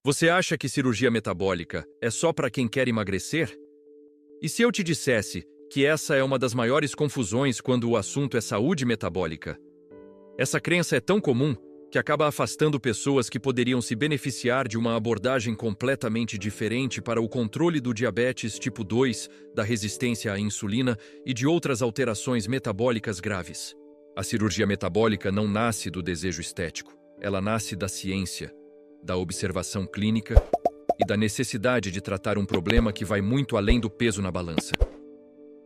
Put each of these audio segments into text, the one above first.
Você acha que cirurgia metabólica é só para quem quer emagrecer? E se eu te dissesse que essa é uma das maiores confusões quando o assunto é saúde metabólica? Essa crença é tão comum que acaba afastando pessoas que poderiam se beneficiar de uma abordagem completamente diferente para o controle do diabetes tipo 2, da resistência à insulina e de outras alterações metabólicas graves. A cirurgia metabólica não nasce do desejo estético, ela nasce da ciência, da observação clínica e da necessidade de tratar um problema que vai muito além do peso na balança.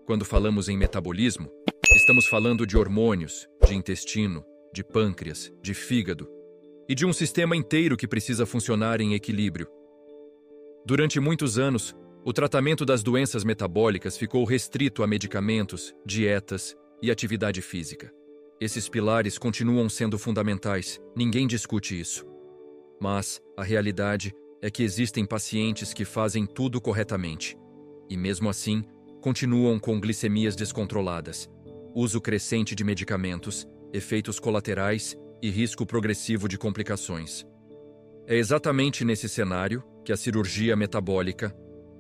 Quando falamos em metabolismo, estamos falando de hormônios, de intestino, de pâncreas, de fígado e de um sistema inteiro que precisa funcionar em equilíbrio. Durante muitos anos, o tratamento das doenças metabólicas ficou restrito a medicamentos, dietas e atividade física. Esses pilares continuam sendo fundamentais, ninguém discute isso. Mas a realidade é que existem pacientes que fazem tudo corretamente e, mesmo assim, continuam com glicemias descontroladas, uso crescente de medicamentos, efeitos colaterais e risco progressivo de complicações. É exatamente nesse cenário que a cirurgia metabólica,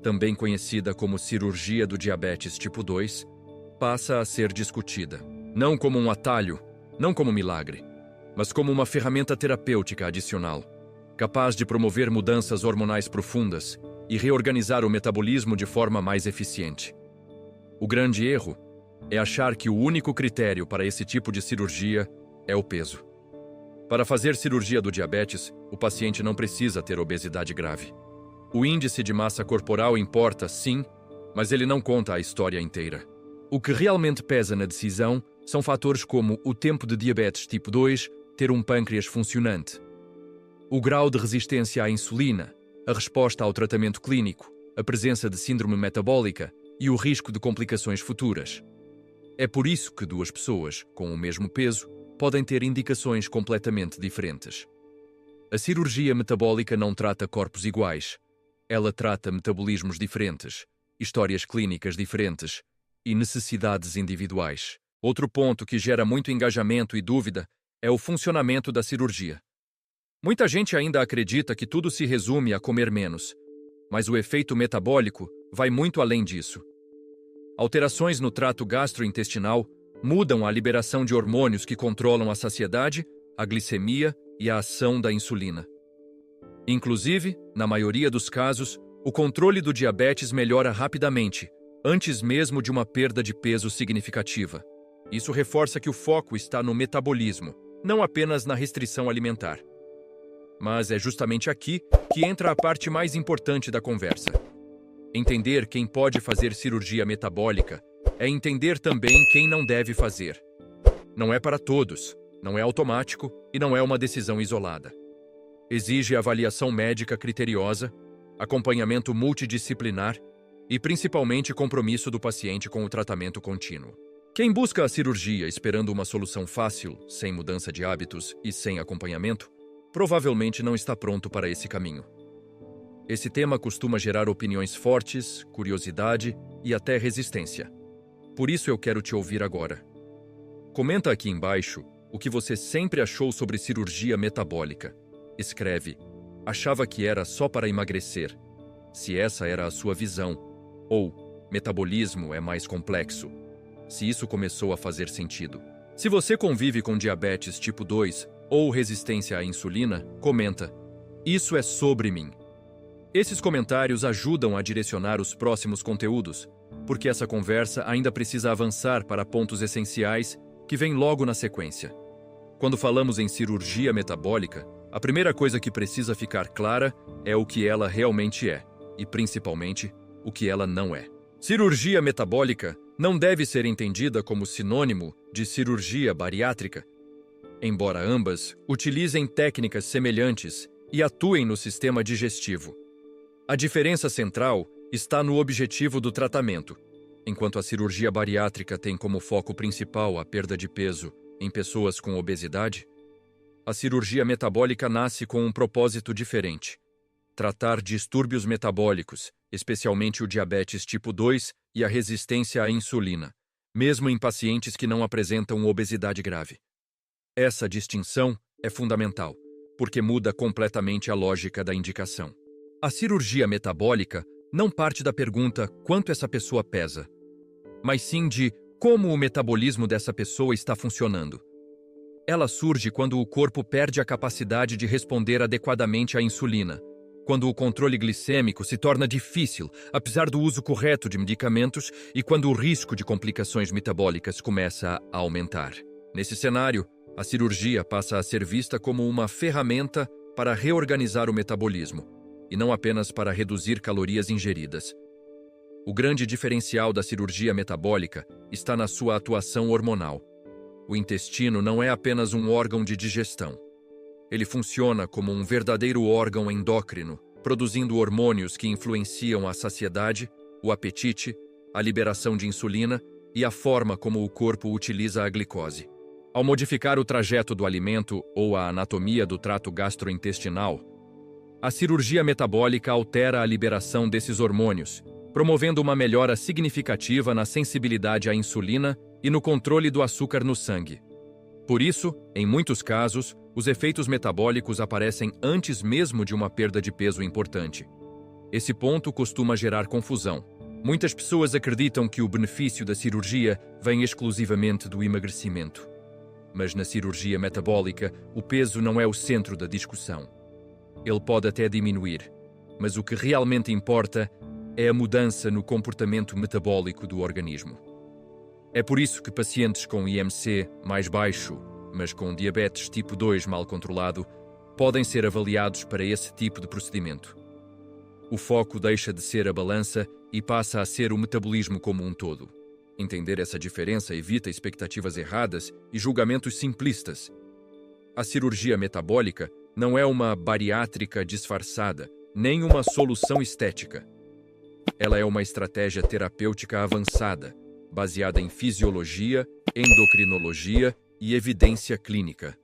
também conhecida como cirurgia do diabetes tipo 2, passa a ser discutida. Não como um atalho, não como um milagre, mas como uma ferramenta terapêutica adicional, capaz de promover mudanças hormonais profundas e reorganizar o metabolismo de forma mais eficiente. O grande erro é achar que o único critério para esse tipo de cirurgia é o peso. Para fazer cirurgia do diabetes, o paciente não precisa ter obesidade grave. O índice de massa corporal importa, sim, mas ele não conta a história inteira. O que realmente pesa na decisão são fatores como o tempo de diabetes tipo 2, ter um pâncreas funcionante, o grau de resistência à insulina, a resposta ao tratamento clínico, a presença de síndrome metabólica e o risco de complicações futuras. É por isso que duas pessoas com o mesmo peso podem ter indicações completamente diferentes. A cirurgia metabólica não trata corpos iguais. Ela trata metabolismos diferentes, histórias clínicas diferentes e necessidades individuais. Outro ponto que gera muito engajamento e dúvida é o funcionamento da cirurgia. Muita gente ainda acredita que tudo se resume a comer menos, mas o efeito metabólico vai muito além disso. Alterações no trato gastrointestinal mudam a liberação de hormônios que controlam a saciedade, a glicemia e a ação da insulina. Inclusive, na maioria dos casos, o controle do diabetes melhora rapidamente, antes mesmo de uma perda de peso significativa. Isso reforça que o foco está no metabolismo, não apenas na restrição alimentar. Mas é justamente aqui que entra a parte mais importante da conversa. Entender quem pode fazer cirurgia metabólica é entender também quem não deve fazer. Não é para todos, não é automático e não é uma decisão isolada. Exige avaliação médica criteriosa, acompanhamento multidisciplinar e principalmente compromisso do paciente com o tratamento contínuo. Quem busca a cirurgia esperando uma solução fácil, sem mudança de hábitos e sem acompanhamento, provavelmente não está pronto para esse caminho. Esse tema costuma gerar opiniões fortes, curiosidade e até resistência. Por isso eu quero te ouvir agora. Comenta aqui embaixo o que você sempre achou sobre cirurgia metabólica. Escreve: achava que era só para emagrecer, se essa era a sua visão, ou metabolismo é mais complexo, se isso começou a fazer sentido. Se você convive com diabetes tipo 2 ou resistência à insulina, comenta: isso é sobre mim. Esses comentários ajudam a direcionar os próximos conteúdos, porque essa conversa ainda precisa avançar para pontos essenciais que vêm logo na sequência. Quando falamos em cirurgia metabólica, a primeira coisa que precisa ficar clara é o que ela realmente é, e principalmente, o que ela não é. Cirurgia metabólica não deve ser entendida como sinônimo de cirurgia bariátrica. Embora ambas utilizem técnicas semelhantes e atuem no sistema digestivo, a diferença central está no objetivo do tratamento. Enquanto a cirurgia bariátrica tem como foco principal a perda de peso em pessoas com obesidade, a cirurgia metabólica nasce com um propósito diferente: tratar distúrbios metabólicos, especialmente o diabetes tipo 2 e a resistência à insulina, mesmo em pacientes que não apresentam obesidade grave. Essa distinção é fundamental, porque muda completamente a lógica da indicação. A cirurgia metabólica não parte da pergunta quanto essa pessoa pesa, mas sim de como o metabolismo dessa pessoa está funcionando. Ela surge quando o corpo perde a capacidade de responder adequadamente à insulina, quando o controle glicêmico se torna difícil, apesar do uso correto de medicamentos, e quando o risco de complicações metabólicas começa a aumentar. Nesse cenário, a cirurgia passa a ser vista como uma ferramenta para reorganizar o metabolismo, e não apenas para reduzir calorias ingeridas. O grande diferencial da cirurgia metabólica está na sua atuação hormonal. O intestino não é apenas um órgão de digestão. Ele funciona como um verdadeiro órgão endócrino, produzindo hormônios que influenciam a saciedade, o apetite, a liberação de insulina e a forma como o corpo utiliza a glicose. Ao modificar o trajeto do alimento ou a anatomia do trato gastrointestinal, a cirurgia metabólica altera a liberação desses hormônios, promovendo uma melhora significativa na sensibilidade à insulina e no controle do açúcar no sangue. Por isso, em muitos casos, os efeitos metabólicos aparecem antes mesmo de uma perda de peso importante. Esse ponto costuma gerar confusão. Muitas pessoas acreditam que o benefício da cirurgia vem exclusivamente do emagrecimento. Mas na cirurgia metabólica, o peso não é o centro da discussão. Ele pode até diminuir, mas o que realmente importa é a mudança no comportamento metabólico do organismo. É por isso que pacientes com IMC mais baixo, mas com diabetes tipo 2 mal controlado, podem ser avaliados para esse tipo de procedimento. O foco deixa de ser a balança e passa a ser o metabolismo como um todo. Entender essa diferença evita expectativas erradas e julgamentos simplistas. A cirurgia metabólica não é uma bariátrica disfarçada, nem uma solução estética. Ela é uma estratégia terapêutica avançada, baseada em fisiologia, endocrinologia e evidência clínica.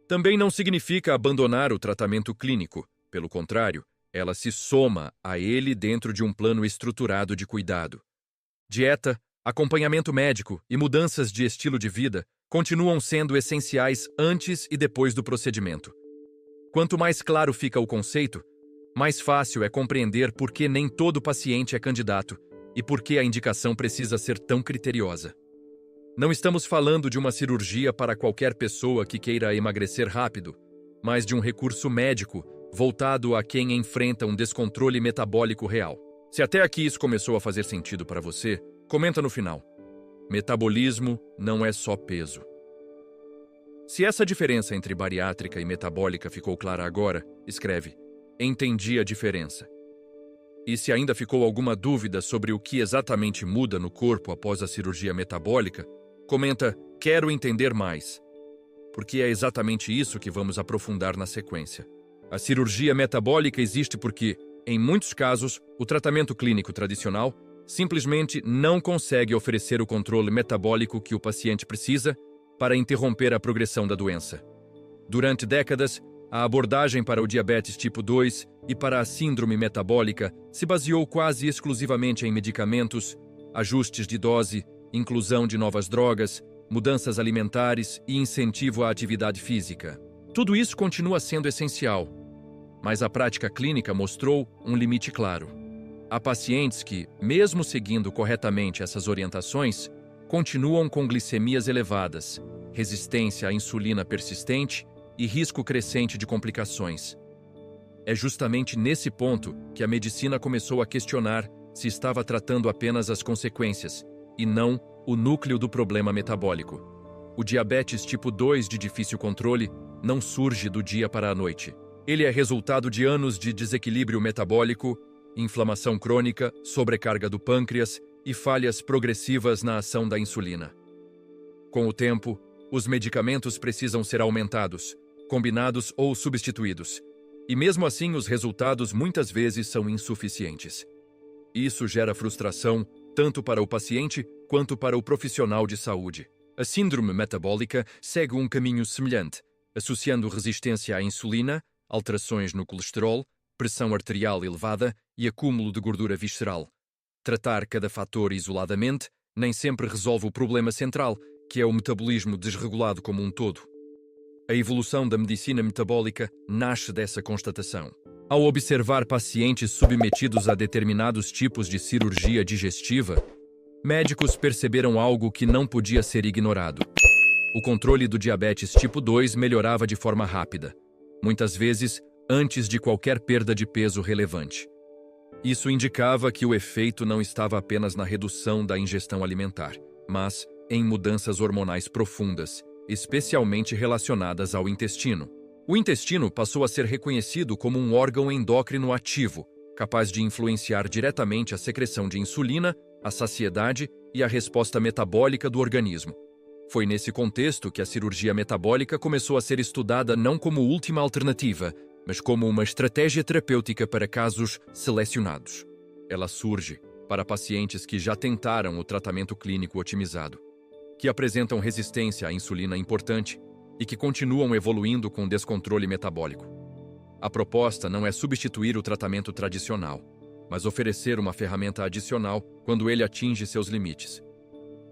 Também não significa abandonar o tratamento clínico. Pelo contrário, ela se soma a ele dentro de um plano estruturado de cuidado. Dieta, acompanhamento médico e mudanças de estilo de vida continuam sendo essenciais antes e depois do procedimento. Quanto mais claro fica o conceito, mais fácil é compreender por que nem todo paciente é candidato e por que a indicação precisa ser tão criteriosa. Não estamos falando de uma cirurgia para qualquer pessoa que queira emagrecer rápido, mas de um recurso médico voltado a quem enfrenta um descontrole metabólico real. Se até aqui isso começou a fazer sentido para você, comenta no final. Metabolismo não é só peso. Se essa diferença entre bariátrica e metabólica ficou clara agora, escreve: entendi a diferença. E se ainda ficou alguma dúvida sobre o que exatamente muda no corpo após a cirurgia metabólica, comenta: quero entender mais. Porque é exatamente isso que vamos aprofundar na sequência. A cirurgia metabólica existe porque, em muitos casos, o tratamento clínico tradicional simplesmente não consegue oferecer o controle metabólico que o paciente precisa para interromper a progressão da doença. Durante décadas, a abordagem para o diabetes tipo 2 e para a síndrome metabólica se baseou quase exclusivamente em medicamentos, ajustes de dose, inclusão de novas drogas, mudanças alimentares e incentivo à atividade física. Tudo isso continua sendo essencial, mas a prática clínica mostrou um limite claro. Há pacientes que, mesmo seguindo corretamente essas orientações, continuam com glicemias elevadas, resistência à insulina persistente e risco crescente de complicações. É justamente nesse ponto que a medicina começou a questionar se estava tratando apenas as consequências, e não o núcleo do problema metabólico. O diabetes tipo 2 de difícil controle não surge do dia para a noite. Ele é resultado de anos de desequilíbrio metabólico, inflamação crônica, sobrecarga do pâncreas e falhas progressivas na ação da insulina. Com o tempo, os medicamentos precisam ser aumentados, combinados ou substituídos, e mesmo assim os resultados muitas vezes são insuficientes. Isso gera frustração tanto para o paciente quanto para o profissional de saúde. A síndrome metabólica segue um caminho semelhante, associando resistência à insulina, alterações no colesterol, pressão arterial elevada e acúmulo de gordura visceral. Tratar cada fator isoladamente nem sempre resolve o problema central, que é o metabolismo desregulado como um todo. A evolução da medicina metabólica nasce dessa constatação. Ao observar pacientes submetidos a determinados tipos de cirurgia digestiva, médicos perceberam algo que não podia ser ignorado. O controle do diabetes tipo 2 melhorava de forma rápida, muitas vezes antes de qualquer perda de peso relevante. Isso indicava que o efeito não estava apenas na redução da ingestão alimentar, mas em mudanças hormonais profundas, especialmente relacionadas ao intestino. O intestino passou a ser reconhecido como um órgão endócrino ativo, capaz de influenciar diretamente a secreção de insulina, a saciedade e a resposta metabólica do organismo. Foi nesse contexto que a cirurgia metabólica começou a ser estudada não como última alternativa, mas como uma estratégia terapêutica para casos selecionados. Ela surge para pacientes que já tentaram o tratamento clínico otimizado, que apresentam resistência à insulina importante e que continuam evoluindo com descontrole metabólico. A proposta não é substituir o tratamento tradicional, mas oferecer uma ferramenta adicional quando ele atinge seus limites.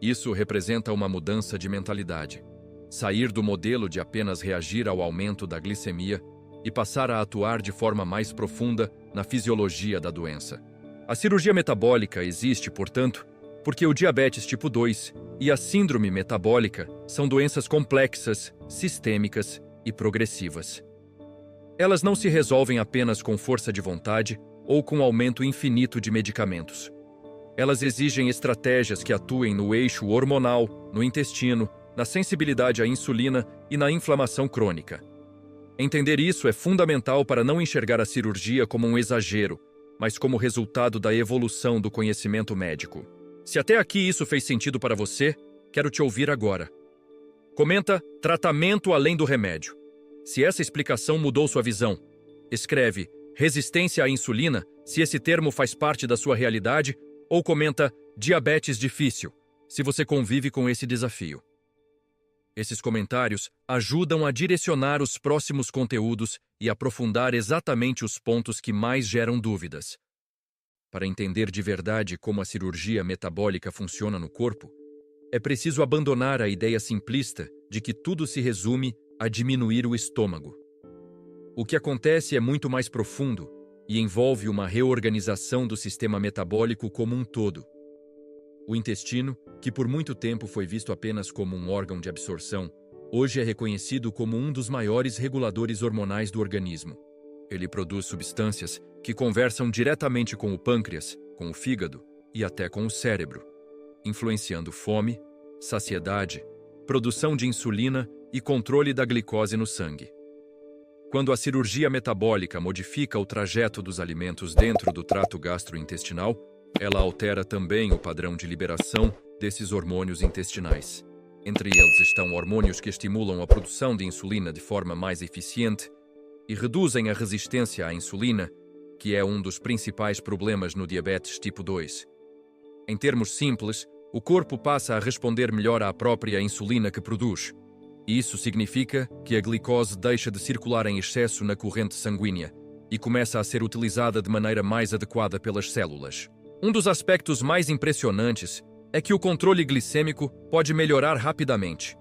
Isso representa uma mudança de mentalidade. Sair do modelo de apenas reagir ao aumento da glicemia e passar a atuar de forma mais profunda na fisiologia da doença. A cirurgia metabólica existe, portanto, porque o diabetes tipo 2 e a síndrome metabólica são doenças complexas, sistêmicas e progressivas. Elas não se resolvem apenas com força de vontade ou com aumento infinito de medicamentos. Elas exigem estratégias que atuem no eixo hormonal, no intestino, na sensibilidade à insulina e na inflamação crônica. Entender isso é fundamental para não enxergar a cirurgia como um exagero, mas como resultado da evolução do conhecimento médico. Se até aqui isso fez sentido para você, quero te ouvir agora. Comenta tratamento além do remédio. Se essa explicação mudou sua visão, escreve resistência à insulina, se esse termo faz parte da sua realidade, ou comenta diabetes difícil, se você convive com esse desafio. Esses comentários ajudam a direcionar os próximos conteúdos e aprofundar exatamente os pontos que mais geram dúvidas. Para entender de verdade como a cirurgia metabólica funciona no corpo, é preciso abandonar a ideia simplista de que tudo se resume a diminuir o estômago. O que acontece é muito mais profundo e envolve uma reorganização do sistema metabólico como um todo. O intestino, que por muito tempo foi visto apenas como um órgão de absorção, hoje é reconhecido como um dos maiores reguladores hormonais do organismo. Ele produz substâncias que conversam diretamente com o pâncreas, com o fígado e até com o cérebro, influenciando fome, saciedade, produção de insulina e controle da glicose no sangue. Quando a cirurgia metabólica modifica o trajeto dos alimentos dentro do trato gastrointestinal, ela altera também o padrão de liberação desses hormônios intestinais. Entre eles estão hormônios que estimulam a produção de insulina de forma mais eficiente e reduzem a resistência à insulina, que é um dos principais problemas no diabetes tipo 2. Em termos simples, o corpo passa a responder melhor à própria insulina que produz. Isso significa que a glicose deixa de circular em excesso na corrente sanguínea e começa a ser utilizada de maneira mais adequada pelas células. Um dos aspectos mais impressionantes é que o controle glicêmico pode melhorar rapidamente.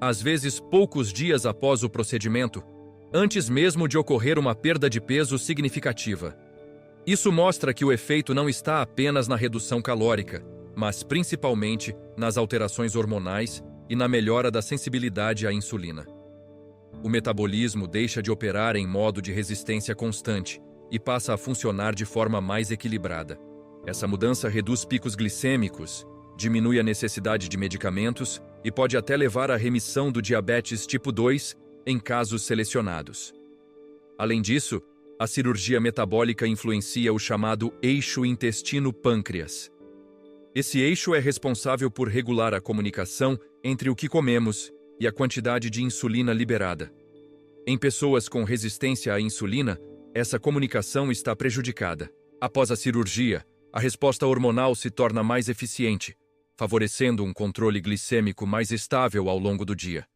Às vezes, poucos dias após o procedimento, antes mesmo de ocorrer uma perda de peso significativa. Isso mostra que o efeito não está apenas na redução calórica, mas principalmente nas alterações hormonais e na melhora da sensibilidade à insulina. O metabolismo deixa de operar em modo de resistência constante e passa a funcionar de forma mais equilibrada. Essa mudança reduz picos glicêmicos, diminui a necessidade de medicamentos e pode até levar à remissão do diabetes tipo 2 em casos selecionados. Além disso, a cirurgia metabólica influencia o chamado eixo intestino-pâncreas. Esse eixo é responsável por regular a comunicação entre o que comemos e a quantidade de insulina liberada. Em pessoas com resistência à insulina, essa comunicação está prejudicada. Após a cirurgia, a resposta hormonal se torna mais eficiente, favorecendo um controle glicêmico mais estável ao longo do dia.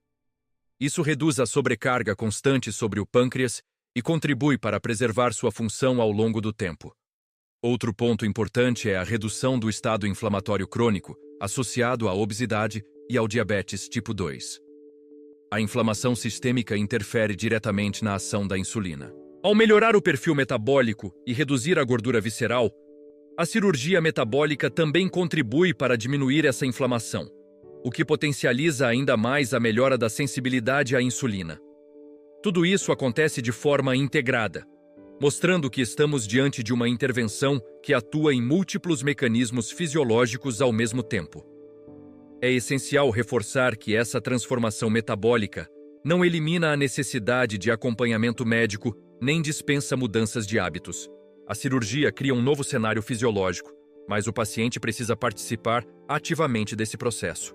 Isso reduz a sobrecarga constante sobre o pâncreas e contribui para preservar sua função ao longo do tempo. Outro ponto importante é a redução do estado inflamatório crônico, associado à obesidade e ao diabetes tipo 2. A inflamação sistêmica interfere diretamente na ação da insulina. Ao melhorar o perfil metabólico e reduzir a gordura visceral, a cirurgia metabólica também contribui para diminuir essa inflamação, o que potencializa ainda mais a melhora da sensibilidade à insulina. Tudo isso acontece de forma integrada, mostrando que estamos diante de uma intervenção que atua em múltiplos mecanismos fisiológicos ao mesmo tempo. É essencial reforçar que essa transformação metabólica não elimina a necessidade de acompanhamento médico nem dispensa mudanças de hábitos. A cirurgia cria um novo cenário fisiológico, mas o paciente precisa participar ativamente desse processo.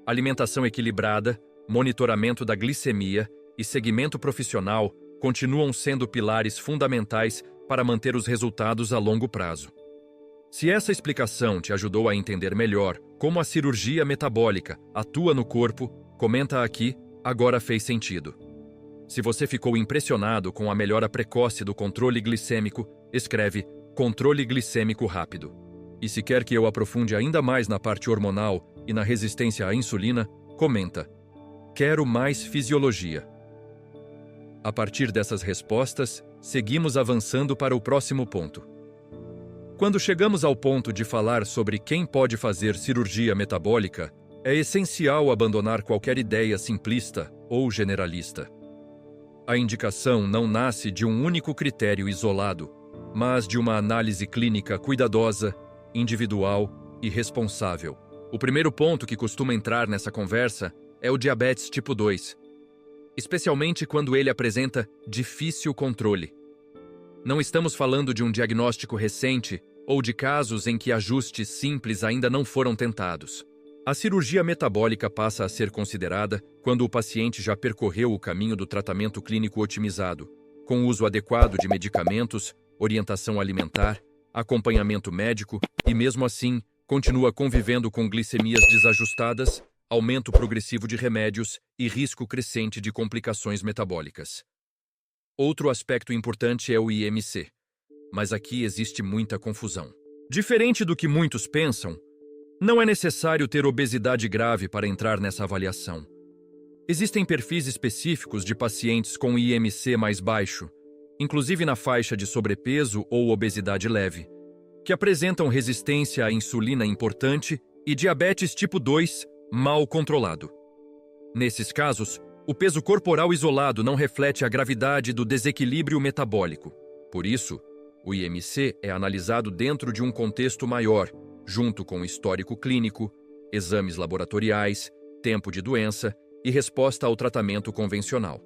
Alimentação equilibrada, monitoramento da glicemia e segmento profissional continuam sendo pilares fundamentais para manter os resultados a longo prazo. Se essa explicação te ajudou a entender melhor como a cirurgia metabólica atua no corpo, comenta aqui, agora fez sentido. Se você ficou impressionado com a melhora precoce do controle glicêmico, escreve controle glicêmico rápido. E se quer que eu aprofunde ainda mais na parte hormonal e na resistência à insulina, comenta quero mais fisiologia. A partir dessas respostas, seguimos avançando para o próximo ponto. Quando chegamos ao ponto de falar sobre quem pode fazer cirurgia metabólica, é essencial abandonar qualquer ideia simplista ou generalista. A indicação não nasce de um único critério isolado, mas de uma análise clínica cuidadosa, individual e responsável. O primeiro ponto que costuma entrar nessa conversa é o diabetes tipo 2, especialmente quando ele apresenta difícil controle. Não estamos falando de um diagnóstico recente ou de casos em que ajustes simples ainda não foram tentados. A cirurgia metabólica passa a ser considerada quando o paciente já percorreu o caminho do tratamento clínico otimizado, com o uso adequado de medicamentos, orientação alimentar, acompanhamento médico e, mesmo assim, continua convivendo com glicemias desajustadas, aumento progressivo de remédios e risco crescente de complicações metabólicas. Outro aspecto importante é o IMC, mas aqui existe muita confusão. Diferente do que muitos pensam, não é necessário ter obesidade grave para entrar nessa avaliação. Existem perfis específicos de pacientes com IMC mais baixo, inclusive na faixa de sobrepeso ou obesidade leve, que apresentam resistência à insulina importante e diabetes tipo 2 mal controlado. Nesses casos, o peso corporal isolado não reflete a gravidade do desequilíbrio metabólico. Por isso, o IMC é analisado dentro de um contexto maior, junto com histórico clínico, exames laboratoriais, tempo de doença e resposta ao tratamento convencional.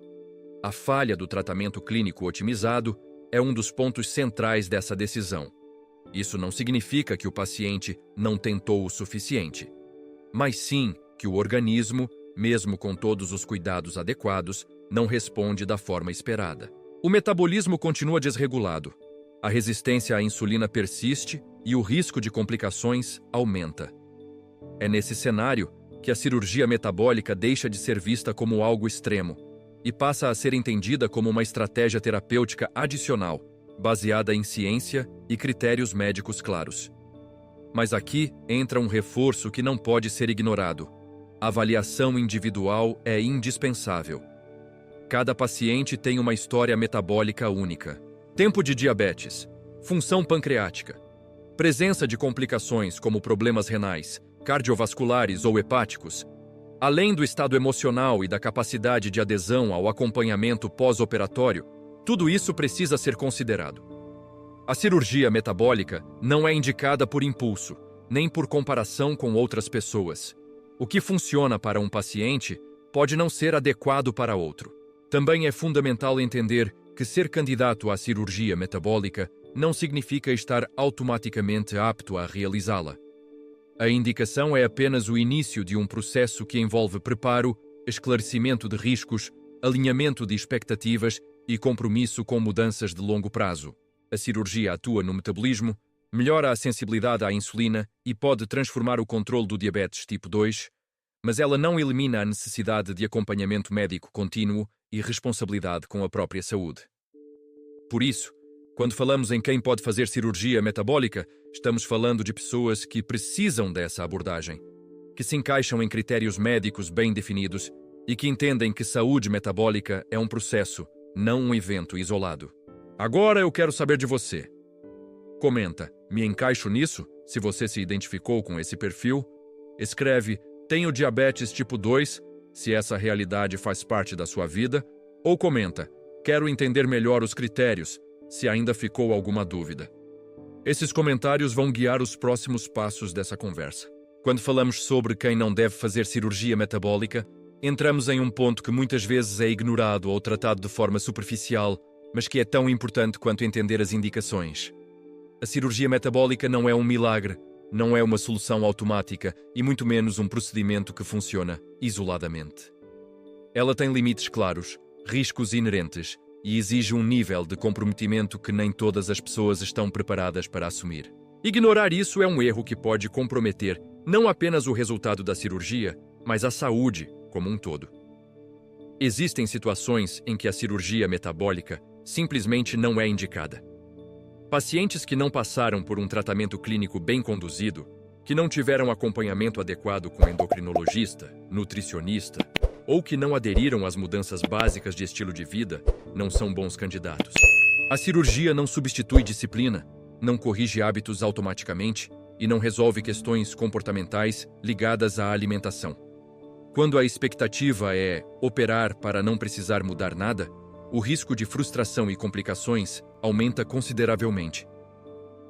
A falha do tratamento clínico otimizado é um dos pontos centrais dessa decisão. Isso não significa que o paciente não tentou o suficiente, mas sim que o organismo, mesmo com todos os cuidados adequados, não responde da forma esperada. O metabolismo continua desregulado, a resistência à insulina persiste e o risco de complicações aumenta. É nesse cenário que a cirurgia metabólica deixa de ser vista como algo extremo e passa a ser entendida como uma estratégia terapêutica adicional, baseada em ciência e critérios médicos claros. Mas aqui entra um reforço que não pode ser ignorado. A avaliação individual é indispensável. Cada paciente tem uma história metabólica única. Tempo de diabetes, função pancreática, presença de complicações como problemas renais, cardiovasculares ou hepáticos, além do estado emocional e da capacidade de adesão ao acompanhamento pós-operatório, tudo isso precisa ser considerado. A cirurgia metabólica não é indicada por impulso, nem por comparação com outras pessoas. O que funciona para um paciente pode não ser adequado para outro. Também é fundamental entender que ser candidato à cirurgia metabólica não significa estar automaticamente apto a realizá-la. A indicação é apenas o início de um processo que envolve preparo, esclarecimento de riscos, alinhamento de expectativas e compromisso com mudanças de longo prazo. A cirurgia atua no metabolismo, melhora a sensibilidade à insulina e pode transformar o controle do diabetes tipo 2, mas ela não elimina a necessidade de acompanhamento médico contínuo e responsabilidade com a própria saúde. Por isso, quando falamos em quem pode fazer cirurgia metabólica, estamos falando de pessoas que precisam dessa abordagem, que se encaixam em critérios médicos bem definidos e que entendem que saúde metabólica é um processo, não um evento isolado. Agora eu quero saber de você. Comenta, me encaixo nisso? Se você se identificou com esse perfil, escreve, tenho diabetes tipo 2, se essa realidade faz parte da sua vida, ou comenta, quero entender melhor os critérios, se ainda ficou alguma dúvida. Esses comentários vão guiar os próximos passos dessa conversa. Quando falamos sobre quem não deve fazer cirurgia metabólica, entramos em um ponto que muitas vezes é ignorado ou tratado de forma superficial, mas que é tão importante quanto entender as indicações. A cirurgia metabólica não é um milagre, não é uma solução automática e muito menos um procedimento que funciona isoladamente. Ela tem limites claros, riscos inerentes e exige um nível de comprometimento que nem todas as pessoas estão preparadas para assumir. Ignorar isso é um erro que pode comprometer não apenas o resultado da cirurgia, mas a saúde como um todo. Existem situações em que a cirurgia metabólica simplesmente não é indicada. Pacientes que não passaram por um tratamento clínico bem conduzido, que não tiveram acompanhamento adequado com endocrinologista, nutricionista, ou que não aderiram às mudanças básicas de estilo de vida, não são bons candidatos. A cirurgia não substitui disciplina, não corrige hábitos automaticamente e não resolve questões comportamentais ligadas à alimentação. Quando a expectativa é operar para não precisar mudar nada, o risco de frustração e complicações aumenta consideravelmente.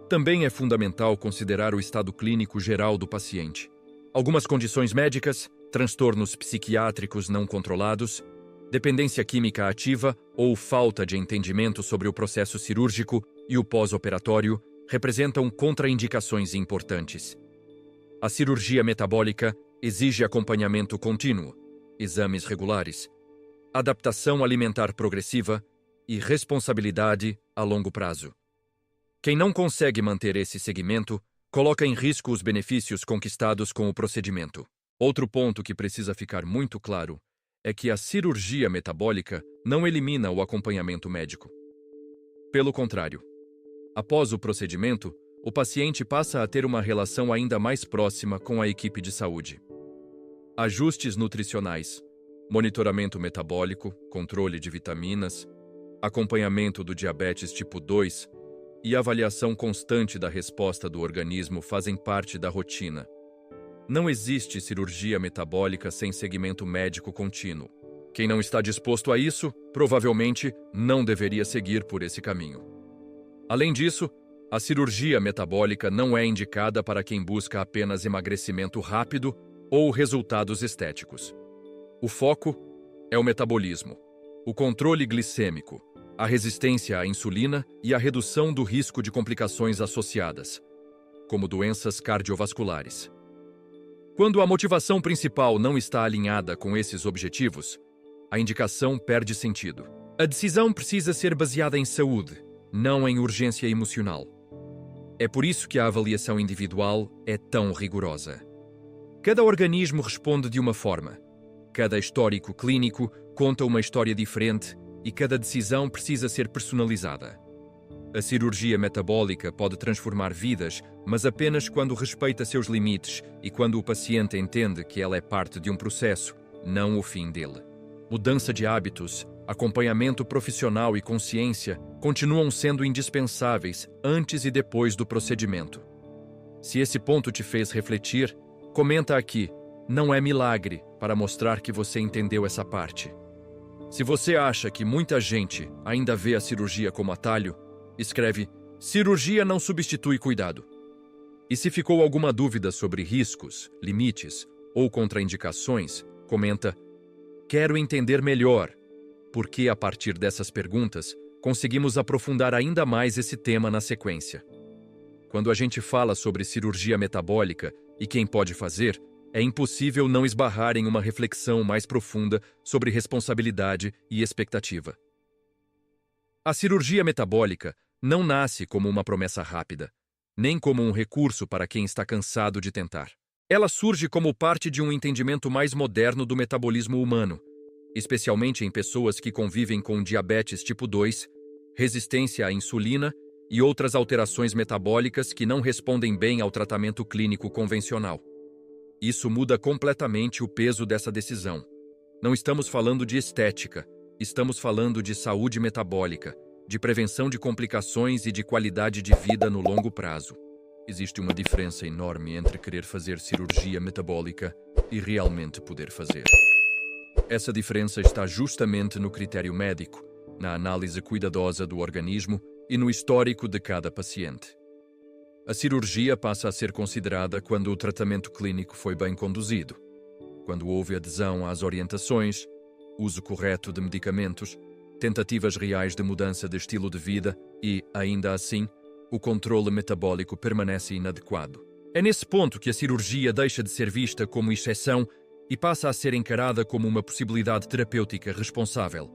Também é fundamental considerar o estado clínico geral do paciente. Algumas condições médicas, transtornos psiquiátricos não controlados, dependência química ativa ou falta de entendimento sobre o processo cirúrgico e o pós-operatório representam contraindicações importantes. A cirurgia metabólica exige acompanhamento contínuo, exames regulares, adaptação alimentar progressiva e responsabilidade a longo prazo. Quem não consegue manter esse segmento coloca em risco os benefícios conquistados com o procedimento. Outro ponto que precisa ficar muito claro é que a cirurgia metabólica não elimina o acompanhamento médico. Pelo contrário, após o procedimento, o paciente passa a ter uma relação ainda mais próxima com a equipe de saúde. Ajustes nutricionais, monitoramento metabólico, controle de vitaminas, acompanhamento do diabetes tipo 2 e avaliação constante da resposta do organismo fazem parte da rotina. Não existe cirurgia metabólica sem segmento médico contínuo. Quem não está disposto a isso, provavelmente não deveria seguir por esse caminho. Além disso, a cirurgia metabólica não é indicada para quem busca apenas emagrecimento rápido ou resultados estéticos. O foco é o metabolismo, o controle glicêmico, a resistência à insulina e a redução do risco de complicações associadas, como doenças cardiovasculares. Quando a motivação principal não está alinhada com esses objetivos, a indicação perde sentido. A decisão precisa ser baseada em saúde, não em urgência emocional. É por isso que a avaliação individual é tão rigorosa. Cada organismo responde de uma forma. Cada histórico clínico conta uma história diferente e cada decisão precisa ser personalizada. A cirurgia metabólica pode transformar vidas, mas apenas quando respeita seus limites e quando o paciente entende que ela é parte de um processo, não o fim dele. Mudança de hábitos, acompanhamento profissional e consciência continuam sendo indispensáveis antes e depois do procedimento. Se esse ponto te fez refletir, comenta aqui, não é milagre, para mostrar que você entendeu essa parte. Se você acha que muita gente ainda vê a cirurgia como atalho, escreve, cirurgia não substitui cuidado. E se ficou alguma dúvida sobre riscos, limites ou contraindicações, comenta, quero entender melhor, porque a partir dessas perguntas, conseguimos aprofundar ainda mais esse tema na sequência. Quando a gente fala sobre cirurgia metabólica e quem pode fazer, é impossível não esbarrar em uma reflexão mais profunda sobre responsabilidade e expectativa. A cirurgia metabólica não nasce como uma promessa rápida, nem como um recurso para quem está cansado de tentar. Ela surge como parte de um entendimento mais moderno do metabolismo humano, especialmente em pessoas que convivem com diabetes tipo 2, resistência à insulina e outras alterações metabólicas que não respondem bem ao tratamento clínico convencional. Isso muda completamente o peso dessa decisão. Não estamos falando de estética, estamos falando de saúde metabólica, de prevenção de complicações e de qualidade de vida no longo prazo. Existe uma diferença enorme entre querer fazer cirurgia metabólica e realmente poder fazer. Essa diferença está justamente no critério médico, na análise cuidadosa do organismo e no histórico de cada paciente. A cirurgia passa a ser considerada quando o tratamento clínico foi bem conduzido, quando houve adesão às orientações, uso correto de medicamentos, tentativas reais de mudança de estilo de vida e, ainda assim, o controle metabólico permanece inadequado. É nesse ponto que a cirurgia deixa de ser vista como exceção e passa a ser encarada como uma possibilidade terapêutica responsável.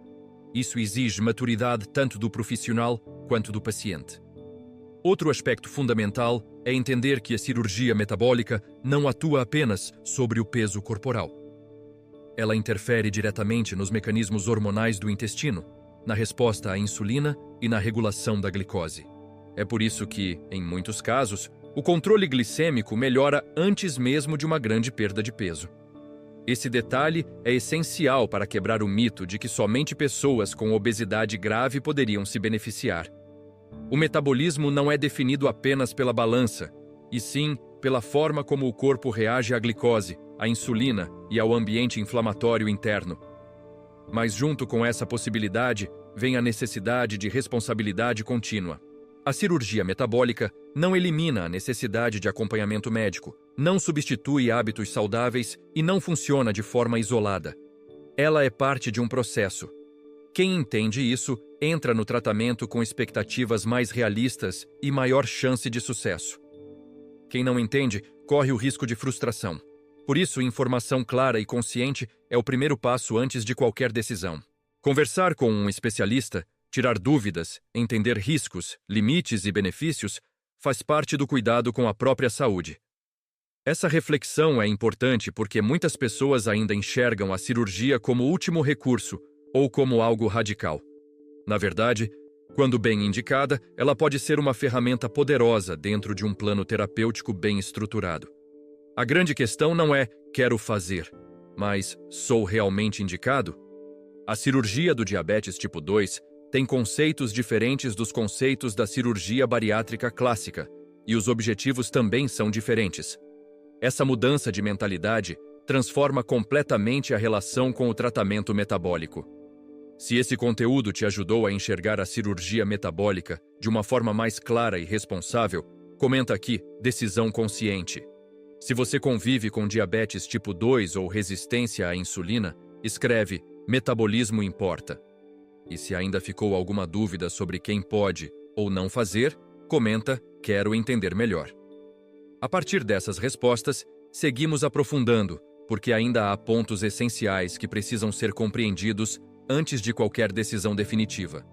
Isso exige maturidade tanto do profissional quanto do paciente. Outro aspecto fundamental é entender que a cirurgia metabólica não atua apenas sobre o peso corporal. Ela interfere diretamente nos mecanismos hormonais do intestino, na resposta à insulina e na regulação da glicose. É por isso que, em muitos casos, o controle glicêmico melhora antes mesmo de uma grande perda de peso. Esse detalhe é essencial para quebrar o mito de que somente pessoas com obesidade grave poderiam se beneficiar. O metabolismo não é definido apenas pela balança, e sim pela forma como o corpo reage à glicose, à insulina e ao ambiente inflamatório interno. Mas junto com essa possibilidade, vem a necessidade de responsabilidade contínua. A cirurgia metabólica não elimina a necessidade de acompanhamento médico, não substitui hábitos saudáveis e não funciona de forma isolada. Ela é parte de um processo. Quem entende isso entra no tratamento com expectativas mais realistas e maior chance de sucesso. Quem não entende corre o risco de frustração. Por isso, informação clara e consciente é o primeiro passo antes de qualquer decisão. Conversar com um especialista, tirar dúvidas, entender riscos, limites e benefícios faz parte do cuidado com a própria saúde. Essa reflexão é importante porque muitas pessoas ainda enxergam a cirurgia como último recurso ou como algo radical. Na verdade, quando bem indicada, ela pode ser uma ferramenta poderosa dentro de um plano terapêutico bem estruturado. A grande questão não é quero fazer, mas sou realmente indicado? A cirurgia do diabetes tipo 2 tem conceitos diferentes dos conceitos da cirurgia bariátrica clássica, e os objetivos também são diferentes. Essa mudança de mentalidade transforma completamente a relação com o tratamento metabólico. Se esse conteúdo te ajudou a enxergar a cirurgia metabólica de uma forma mais clara e responsável, comenta aqui decisão consciente. Se você convive com diabetes tipo 2 ou resistência à insulina, escreve metabolismo importa. E se ainda ficou alguma dúvida sobre quem pode ou não fazer, comenta quero entender melhor. A partir dessas respostas, seguimos aprofundando, porque ainda há pontos essenciais que precisam ser compreendidos antes de qualquer decisão definitiva.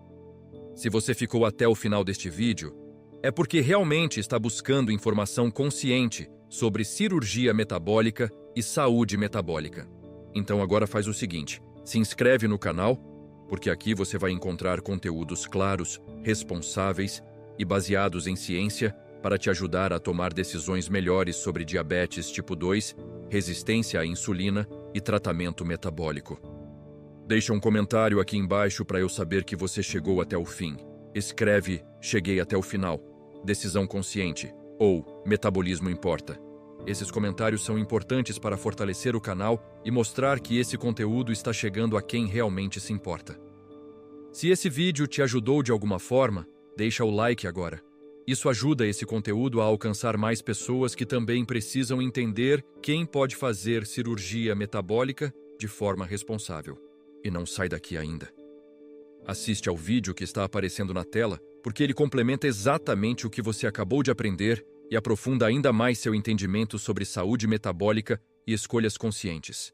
Se você ficou até o final deste vídeo, é porque realmente está buscando informação consciente sobre cirurgia metabólica e saúde metabólica. Então agora faz o seguinte, se inscreve no canal, porque aqui você vai encontrar conteúdos claros, responsáveis e baseados em ciência para te ajudar a tomar decisões melhores sobre diabetes tipo 2, resistência à insulina e tratamento metabólico. Deixa um comentário aqui embaixo para eu saber que você chegou até o fim. Escreve cheguei até o final, decisão consciente ou metabolismo importa. Esses comentários são importantes para fortalecer o canal e mostrar que esse conteúdo está chegando a quem realmente se importa. Se esse vídeo te ajudou de alguma forma, deixa o like agora. Isso ajuda esse conteúdo a alcançar mais pessoas que também precisam entender quem pode fazer cirurgia metabólica de forma responsável. E não sai daqui ainda. Assiste ao vídeo que está aparecendo na tela, porque ele complementa exatamente o que você acabou de aprender e aprofunda ainda mais seu entendimento sobre saúde metabólica e escolhas conscientes.